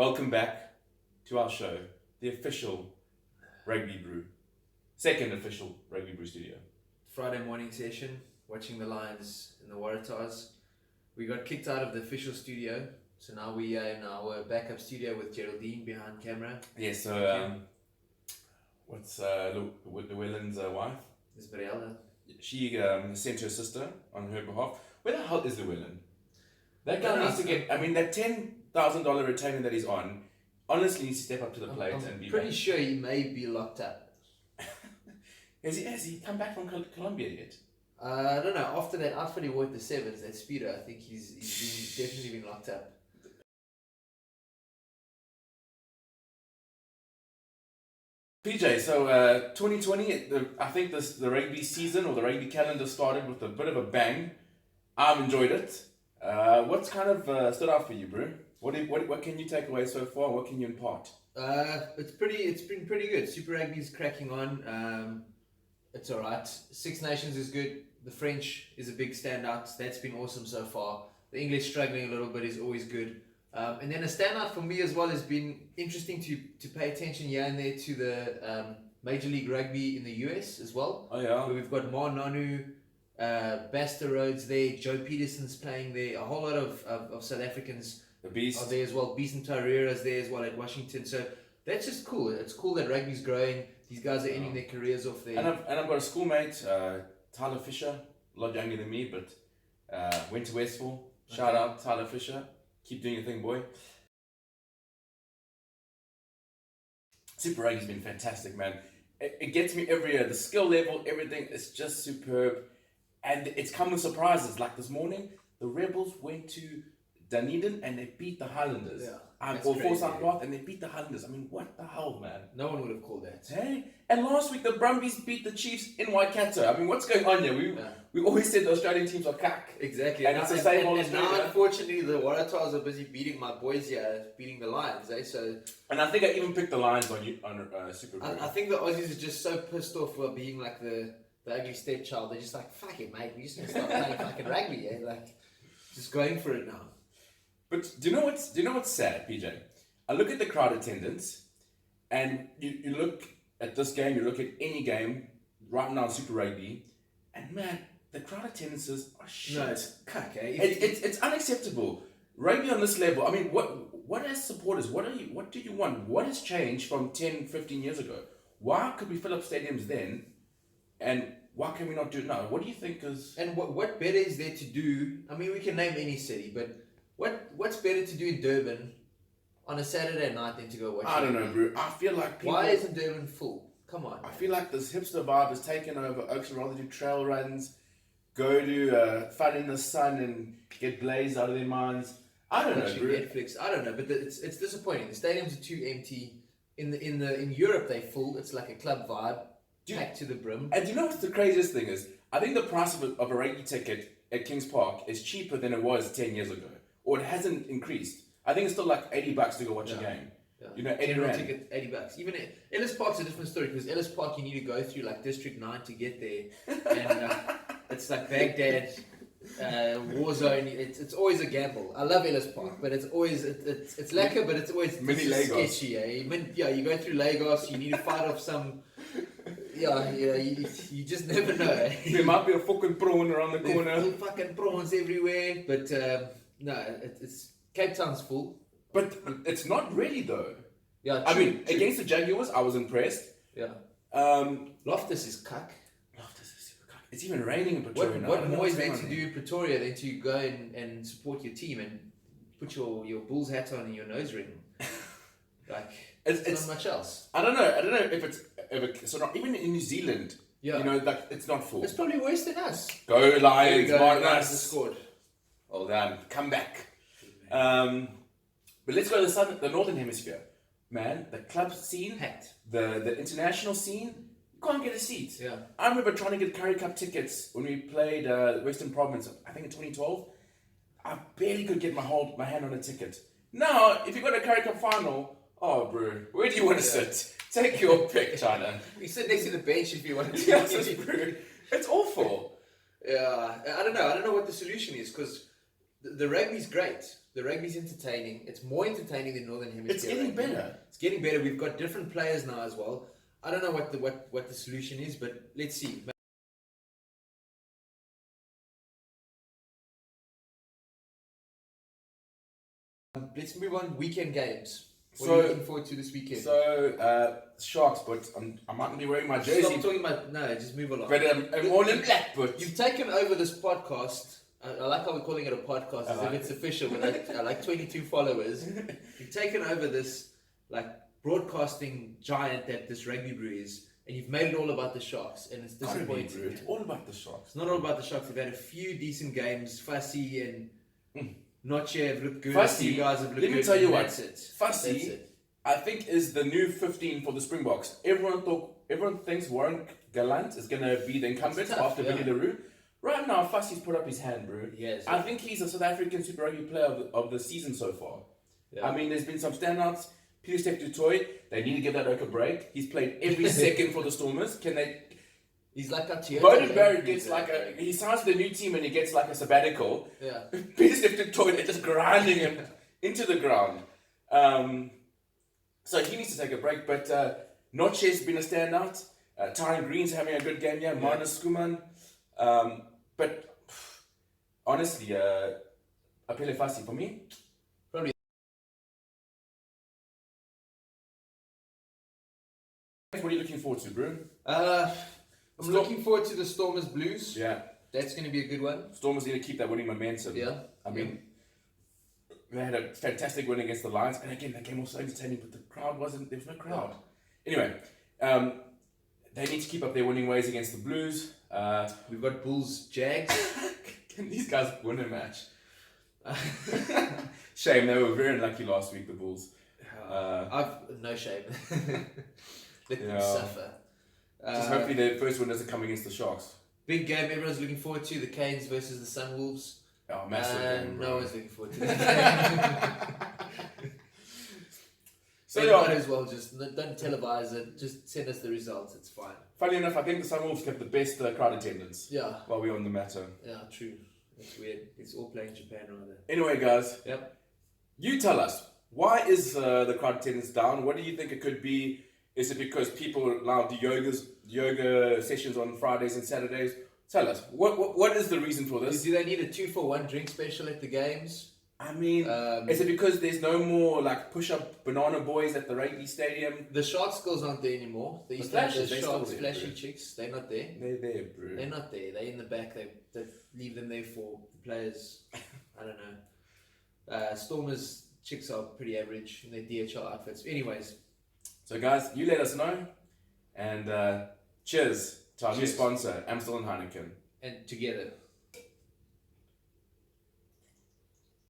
Welcome back to our show, the official Rugby Brew, second official Rugby Brew studio. Friday morning session, watching the Lions and the Waratahs. We got kicked out of the official studio, so now we are in our backup studio with Geraldine behind camera. Yeah, so what's Llewellyn's wife? Isabella. She sent her sister on her behalf. Where the hell is Llewellyn? That guy needs to get, that $10,000 retainer that he's on, honestly needs to step up to the plate and be pretty sure he may be locked up. Has he come back from Colombia yet? I don't know. After that outfit he wore at the Sevens, that Speedo, I think he's definitely been locked up. PJ, so 2020, I think the rugby season or the rugby calendar started with a bit of a bang. I've enjoyed it. What's kind of stood out for you, bro? What can you take away so far? What can you impart? It's been pretty good. Super Rugby's cracking on. It's alright. Six Nations is good. The French is a big standout. That's been awesome so far. The English struggling a little bit is always good. And then a standout for me as well has been interesting to pay attention here and there to the Major League Rugby in the US as well. Oh yeah. Where we've got Ma Nonu, Baxter Rhodes there, Joe Peterson's playing there, a whole lot of South Africans The Beast are there as well. Beast and Tarera's there as well at Washington. So that's just cool. It's cool that rugby's growing. These guys are ending their careers off there. And I've got a schoolmate, Tyler Fisher, a lot younger than me, but went to Westville. Shout out Tyler Fisher. Keep doing your thing, boy. Super Rugby's been fantastic, man. It gets me every year. The skill level, everything is just superb. And it's come with surprises. Like this morning, the Rebels went to Dunedin and they beat the Highlanders. Yeah, or Forsyth Park and they beat the Highlanders. I mean, what the hell, man? No one would have called that. Hey? And last week, the Brumbies beat the Chiefs in Waikato. I mean, what's going on here? We always said the Australian teams are cack. Exactly. And it's the same old and now, unfortunately, the Waratahs are busy beating my boys here, beating the Lions. So. And I think I even picked the Lions on Super Bowl. I think the Aussies are just so pissed off for being like the ugly stepchild. They're just like, fuck it, mate. We just need to start playing fucking rugby, yeah? Like, just going for it now. But do you know what's sad, PJ? I look at the crowd attendance, and you look at this game, you look at any game right now in Super Rugby, and man, the crowd attendances are shit. No, it's cuck, eh? It's unacceptable. Rugby on this level, I mean, what as supporters, what do you want? What has changed from 10, 15 years ago? Why could we fill up stadiums then, and why can we not do it now? What do you think is... And what better is there to do? I mean, we can name any city, but what's better to do in Durban on a Saturday night than to go watch? I don't know, bro. I feel like people... Why isn't Durban full? Come on. I feel like this hipster vibe has taken over. Oaks would rather do trail runs, go to fun in the sun and get blazed out of their minds. I don't know, bro. Netflix. I don't know, but it's disappointing. The stadiums are too empty. In Europe they're full. It's like a club vibe, packed to the brim. And do you know what the craziest thing is? I think the price of a rugby ticket at Kings Park is cheaper than it was 10 years ago, or it hasn't increased. I think it's still like $80 to go watch a game. Yeah. You know, general ticket $80. Even Ellis Park's a different story because Ellis Park you need to go through like District 9 to get there, and it's like Baghdad, war zone. It's always a gamble. I love Ellis Park, but it's always it's lekker, but it's always sketchy. You go through Lagos. You need to fight off some. You just never know. There might be a fucking prawn around the corner. There's fucking prawns everywhere, but no, it's Cape Town's full. But it's not really though. Yeah, I mean, against the Jaguars, I was impressed. Yeah. Loftus is cuck. Loftus is super cuck. It's even raining in Pretoria. What more is there to do in Pretoria than to go and support your team and put your Bulls hat on and your nose ring? Like, it's not much else. I don't know if it's so not even in New Zealand. Yeah. You know, like it's not full. It's probably worse than us. Go Lions! Lions scored. Oh damn! Come back. But let's go to the Northern Hemisphere. Man, the club scene, the international scene, you can't get a seat. Yeah. I remember trying to get Currie Cup tickets when we played Western Province, I think in 2012. I barely could get my hand on a ticket. Now, if you got a Currie Cup final, oh bro, where do you want to sit? Take your pick, China. You sit next to the bench if you want to. Yes, bro. It's awful. Yeah, I don't know what the solution is because The rugby's great. The rugby's entertaining. It's more entertaining than Northern Hemisphere. It's getting rugby. better. It's getting better. We've got different players now as well. I don't know what the solution is, but let's see. Let's move on. Weekend games. What are you looking forward to this weekend? So, Sharks, but I might not be wearing my jersey. Stop talking about... No, just move along. But I'm all in black, but... You've taken over this podcast. I like how we're calling it a podcast, as if it's official with like 22 followers. You've taken over this like broadcasting giant that this Rugby Brew is, and you've made it all about the Sharks, and it's disappointing. It's all about the Sharks. It's not all about the Sharks. We've had a few decent games. Fussy and Notche have looked good. Fussy, you guys have looked good. let me tell you what. That's it. Fussy, That's it. I think, is the new 15 for the Springboks. Everyone thinks Warren Gallant is going to be the incumbent after Billy LaRue. Right now, Fussy's put up his hand, bro. Yes. I think he's a South African Super Rugby player of the season so far. Yeah. I mean, there's been some standouts. Peter du Toit, they need to give that Oak a break. He's played every second for the Stormers. Can they? He's like a Toyota. Bowden Barrett gets he signs the new team and he gets like a sabbatical. Yeah. Peter du Toit, they're just grinding him into the ground. So he needs to take a break. But Notche's been a standout. Tyron Green's having a good game, minus Skuman. But honestly, Apele Fassi for me. Probably. What are you looking forward to, bro? I'm looking forward to the Stormers Blues. Yeah. That's going to be a good one. Stormers need to keep that winning momentum. Yeah. I mean, they had a fantastic win against the Lions, and again, that game was so entertaining, but the crowd wasn't. There was no crowd. Anyway, they need to keep up their winning ways against the Blues. We've got Bulls Jags. Can these guys win a match? Shame, they were very unlucky last week, the Bulls. I've no shame. Let them suffer. Just hopefully their first win doesn't come against the Sharks. Big game everyone's looking forward to, the Canes versus the Sunwolves. Oh, massive game, bro. No one's looking forward to that game. So yeah. might as well just don't televise it, just send us the results, it's fine. Funny enough, I think the Sunwolves kept the best crowd attendance. Yeah. While we're on the matter. Yeah, true. It's weird. It's all playing Japan rather. Anyway, guys. Yep. You tell us, why is the crowd attendance down? What do you think it could be? Is it because people now do yoga sessions on Fridays and Saturdays? Tell us, what is the reason for this? Do they need a 2-for-1 drink special at the games? I mean, is it because there's no more like push-up banana boys at the Rugby Stadium? The Sharks girls aren't there anymore. They used to have the Sharks flashy chicks. They're not there. They're there, bro. They're not there. They're in the back. They leave them there for the players. I don't know. Stormers chicks are pretty average in their DHL outfits. Anyways. So guys, you let us know. And cheers to our new sponsor, Amstel and Heineken. And together.